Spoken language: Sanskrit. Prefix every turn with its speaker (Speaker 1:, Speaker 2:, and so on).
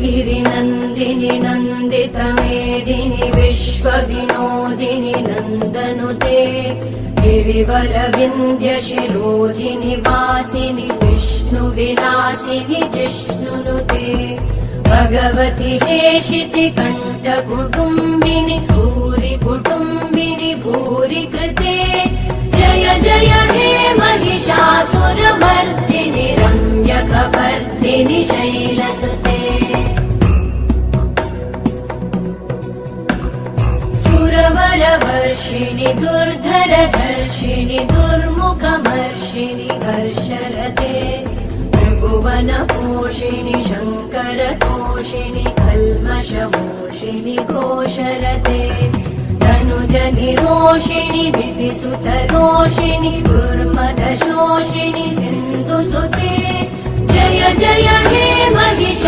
Speaker 1: गिरिनन्दिनि नन्दितमेदिनि विश्वविनोदिनि नन्दनुते गिरिवरविन्द्यशिरोधिनि वासिनि विष्णुविलासिनि जिष्णुनुते भगवति हेशिति कण्ठकुटुम्बिनि भूरि कुटुम्बिनि भूरि कृते जय जय हे महिषासुरमर्दिनि रम्यकपर्दिनि शैलसुते सुरवरवर्षिणि दुर्धरधर्षिणि दुर्मुखमर्षिणि हर्षरते त्रिभुवनपोषिणि शङ्करतोषिणि कल्मषमोषिणि घोषरते तनुजनिरोषिणि दितिसुतरोषिणि दुर्मदशोषिणि सिन्धुसुते जय जय हे महिषा